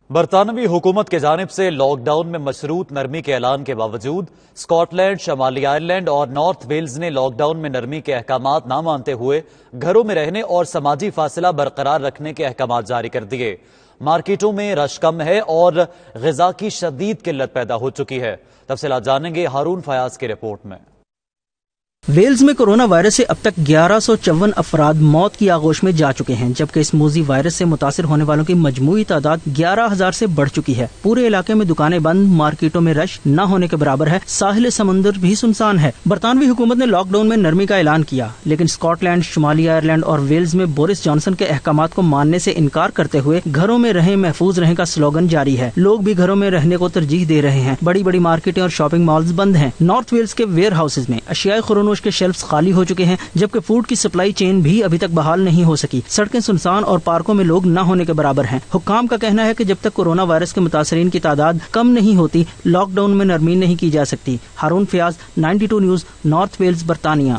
برطانوی حکومت کی جانب سے لاک ڈاؤن میں مشروط نرمی کے اعلان کے باوجود اسکاٹ لینڈ، شمالی آئرلینڈ اور نارتھ ویلز نے لاک ڈاؤن میں نرمی کے احکامات نہ مانتے ہوئے گھروں میں رہنے اور سماجی فاصلہ برقرار رکھنے کے احکامات جاری کر دیے۔ مارکیٹوں میں رش کم ہے اور غذا کی شدید قلت پیدا ہو چکی ہے۔ تفصیلات جانیں گے ہارون فیاض کی رپورٹ میں۔ ویلز میں کورونا وائرس سے اب تک 1154 افراد موت کی آغوش میں جا چکے ہیں، جبکہ اس موذی وائرس سے متاثر ہونے والوں کی مجموعی تعداد 11,000 سے بڑھ چکی ہے۔ پورے علاقے میں دکانیں بند، مارکیٹوں میں رش نہ ہونے کے برابر ہے، ساحل سمندر بھی سنسان ہے۔ برطانوی حکومت نے لاک ڈاؤن میں نرمی کا اعلان کیا، لیکن اسکاٹ لینڈ، شمالی آئرلینڈ اور ویلز میں بورس جانسن کے احکامات کو ماننے سے انکار کرتے ہوئے گھروں میں رہیں، محفوظ رہیں کا سلوگن جاری ہے۔ لوگ بھی گھروں میں رہنے کو ترجیح دے رہے ہیں۔ بڑی بڑی مارکیٹیں اور شاپنگ مالز بند ہیں۔ نارتھ ویلز کے ویئر ہاؤسز میں اشیاء خورنوش کے شیلفز خالی ہو چکے ہیں، جبکہ فوڈ کی سپلائی چین بھی ابھی تک بحال نہیں ہو سکی۔ سڑکیں سنسان اور پارکوں میں لوگ نہ ہونے کے برابر ہیں۔ حکام کا کہنا ہے کہ جب تک کورونا وائرس کے متاثرین کی تعداد کم نہیں ہوتی، لاک ڈاؤن میں نرمی نہیں کی جا سکتی۔ Haroon Fayyaz, 92 news, North Wales, برطانیہ۔